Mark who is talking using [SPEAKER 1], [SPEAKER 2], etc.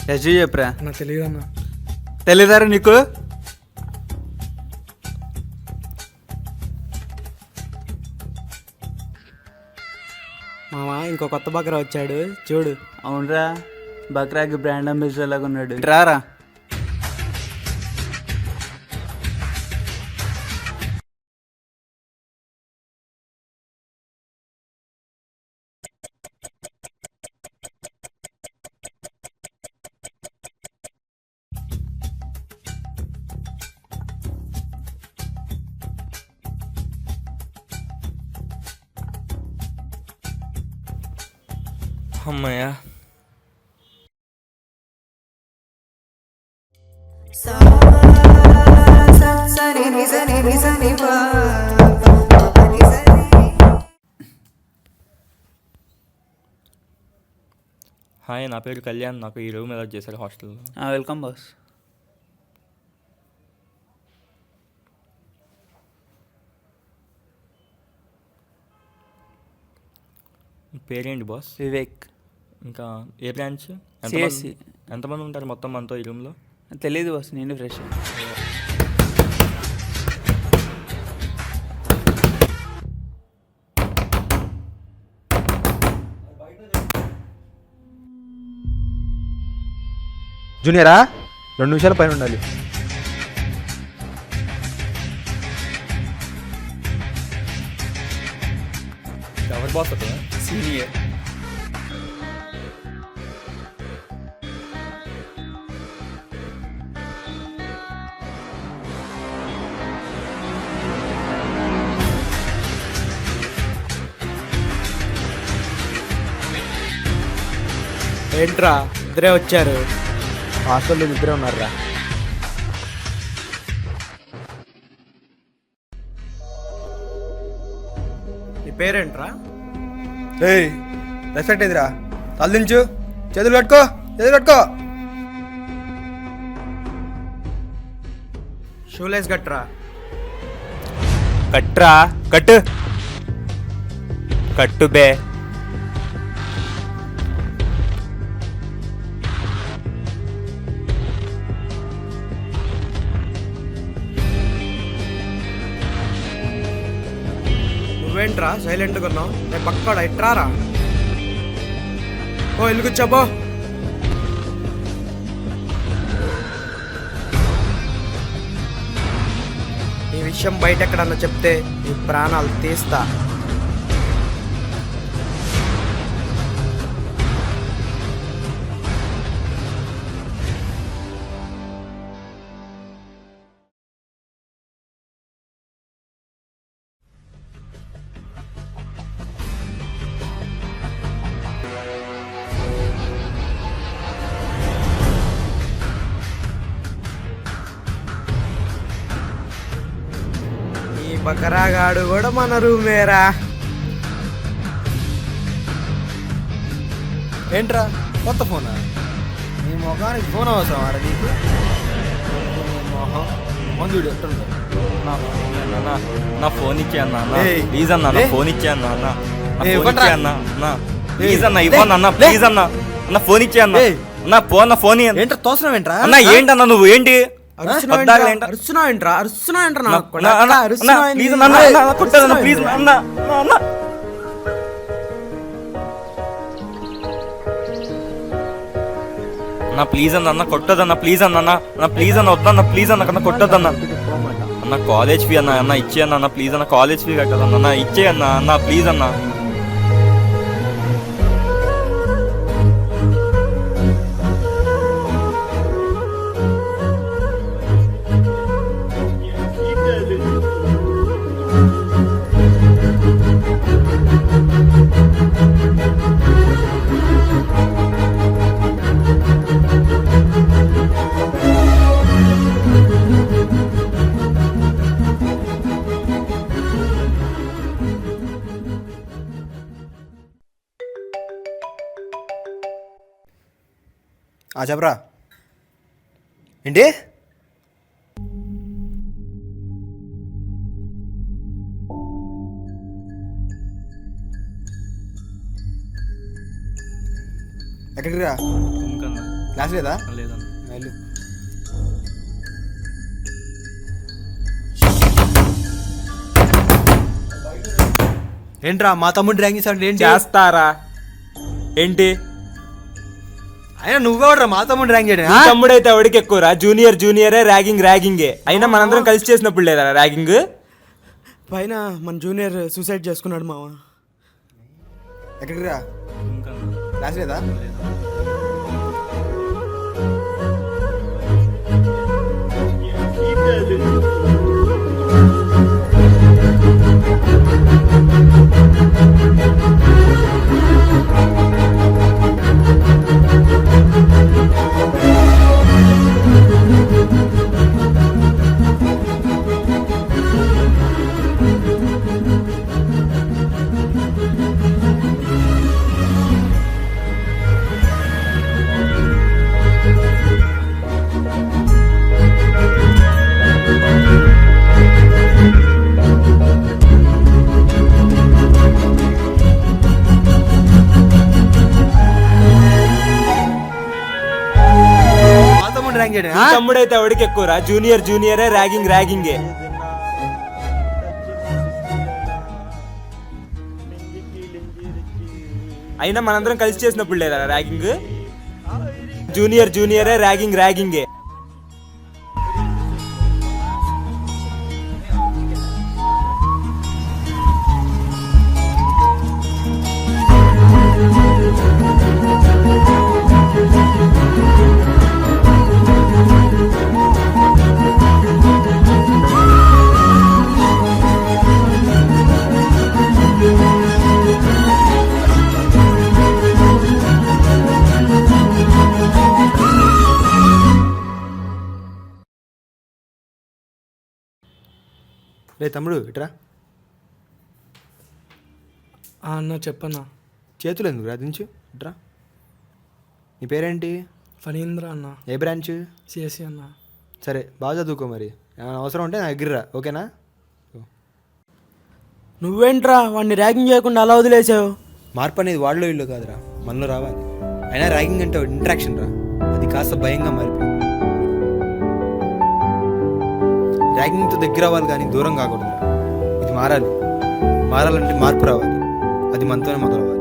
[SPEAKER 1] యశ్ చెప్పరా?
[SPEAKER 2] నాకు తెలియదు అన్న.
[SPEAKER 1] తెలీదారా నీకు?
[SPEAKER 2] మామ ఇంకో కొత్త బకరా వచ్చాడు చూడు.
[SPEAKER 1] అవునరా, బక్రాకి బ్రాండ్ అంబాసిడర్ లాగా ఉన్నాడు. రారా.
[SPEAKER 3] అమ్మయ్య, హాయ్, నా పేరు కళ్యాణ్. నాకు ఈ రూమ్ అలాట్ చేశారు హాస్టల్లో.
[SPEAKER 1] Welcome boss.
[SPEAKER 3] పేరేంటి బాస్?
[SPEAKER 1] వివేక్.
[SPEAKER 3] ఇంకా ఏ బ్రాంచ్?
[SPEAKER 1] సిఎస్సి.
[SPEAKER 3] ఎంతమంది ఉంటారు మొత్తం మనతో ఈ రూమ్లో?
[SPEAKER 1] తెలీదు బాస్, నేను ఫ్రెష్.
[SPEAKER 4] జూనియరా 2 నిమిషాల పైన ఉండాలి.
[SPEAKER 3] ఎవరు బాస్ అతను?
[SPEAKER 1] సీనియర్.
[SPEAKER 2] ఏంట్రా ఇద్దరే వచ్చారు?
[SPEAKER 4] హాస్టల్లో ఇద్దరే ఉన్నారా?
[SPEAKER 2] నీ పేరేంట్రా?
[SPEAKER 4] ఏయ్, రెస్పెక్ట్ ఎదురా, తల్లించు, చేతులు కట్టుకో, చేతులు కట్టుకో.
[SPEAKER 2] షూలేస్ గట్రా.
[SPEAKER 3] కట్రా, కట్టు కట్టు బే.
[SPEAKER 2] నువ్వేంట్రా సైలెంట్గా ఉన్నావు? రేపు పక్కడా ఇట్రారా. ఓ ఇల్లు కూర్చోబో. ఈ విషయం బయట ఎక్కడన్నా చెప్తే నీ ప్రాణాలు తీస్తా. ఈ బకరాగాడు కూడా మన రూమేరా.
[SPEAKER 4] ఏంట్రా కొత్త ఫోనా? నీ మొఖానికి ఫోన్ అవసరం అరా నీకు? మొహం మందుడు ఎట్టుందో.
[SPEAKER 3] నా ఫోన్ ఇచ్చే అన్న,
[SPEAKER 4] ఏయ్.
[SPEAKER 3] ప్లీజ్ అన్న, నా
[SPEAKER 4] ఏయ్.
[SPEAKER 3] ఫోన్ ఇచ్చే అన్న.
[SPEAKER 4] ఏయ్, ఇవ్వండ్రా.
[SPEAKER 3] ప్లీజ్ అన్న, ఇవ్వను అన్న, ప్లీజ్ అన్న, నా ఫోన్ ఇచ్చే అన్న.
[SPEAKER 4] ఏయ్.
[SPEAKER 3] నా ఫోన్
[SPEAKER 4] ఏంట్రా తోసరం ఏంట్రా?
[SPEAKER 3] అన్న, ఏంటన్నా నువ్వు ఏంటి?
[SPEAKER 2] అరుస్తున్నావేంట్రా?
[SPEAKER 3] వద్దాక ఏంట?
[SPEAKER 2] అరుస్తున్నావేంట్రా? అరుస్తున్నావేంట్రా?
[SPEAKER 3] నా-
[SPEAKER 2] నాకు
[SPEAKER 3] నా-
[SPEAKER 2] కొడకా,
[SPEAKER 3] అన్న, అన్న,
[SPEAKER 2] అరుస్తున్నావేంటి?
[SPEAKER 3] ప్లీజ్ అన్న, అన్న, అన్న, కొట్టదన్న, ప్లీజ్ అన్న, అన్న. అన్న ప్లీజ్ అన్న కొట్టదన్న, ప్లీజ్ అన్న, ప్లీజ్ అన్న, వద్దన్న, ప్లీజ్ అన్న, కన్నా కొట్టదన్న. అన్న కాలేజ్ ఫీ అన్న ఇచ్చే అన్న, ప్లీజ్ అన్న, కాలేజ్ ఫీ కట్టదన్న, ఇచ్చే అన్న, ప్లీజ్ అన్న.
[SPEAKER 4] చెప్పరా ఏంటి? ఎక్కడికి రా? క్లాస్ లేదా
[SPEAKER 3] లేదన్న.
[SPEAKER 4] వెళ్ళు. ఏంట్రా మా తమ్ముడు ర్యాంక్ చేసాడు ఏంటి?
[SPEAKER 1] చేస్తారా ఏంటి?
[SPEAKER 4] అయినా నువ్వెవడరా మా తమ్ముడు ర్యాంక్ చేయడం?
[SPEAKER 1] నీ తమ్ముడైతే ఎవడికి ఎక్కువరా? జూనియరే ర్యాగింగే. అయినా మనందరం కలిసి చేసినప్పుడు లేదా ర్యాగింగ్?
[SPEAKER 2] పైన మన జూనియర్ సూసైడ్ చేసుకున్నాడు మామ.
[SPEAKER 4] ఎక్కడికి రా?
[SPEAKER 3] ఇంకా
[SPEAKER 4] క్లాస్ లేదా? మా తమ్ముడు ర్యాంక్ చేయడం?
[SPEAKER 1] నీ తమ్ముడైతే ఎవడికి ఎక్కువరా? జూనియరే ర్యాగింగే. అయినా మనందరం కలిసి చేసినప్పుడు లేదా ర్యాగింగ్? జూనియరే ర్యాగింగే.
[SPEAKER 4] రే తమ్ముడు ఇట్రా.
[SPEAKER 2] అన్న చెప్పన్నా.
[SPEAKER 4] చేతులు ఎందుకు రా? దించు ఇట్రా. నీ పేరేంటి?
[SPEAKER 2] ఫణీంద్ర అన్న.
[SPEAKER 4] ఏ బ్రాంచ్?
[SPEAKER 2] సిఎస్సి అన్న.
[SPEAKER 4] సరే బాగా చదువుకో మరి. ఏమైనా అవసరం ఉంటే నా దగ్గర రా, ఓకేనా?
[SPEAKER 2] నువ్వేంట్రా వాడిని ర్యాగింగ్ చేయకుండా అలా వదిలేసావు?
[SPEAKER 4] మార్పు అనేది వాళ్ళలో ఇల్లు కాదురా, మనలో రావాలి. అయినా ర్యాగింగ్ అంటే ఇంట్రాక్షన్ రా, అది కాస్త భయంగా మారిపోయింది. ర్యాగింగ్తో దగ్గర అవ్వాలి కానీ దూరం కాకూడదురా. ఇది మారాలంటే మార్పు రావాలి. అది మనతోనే మొదలవ్వాలి.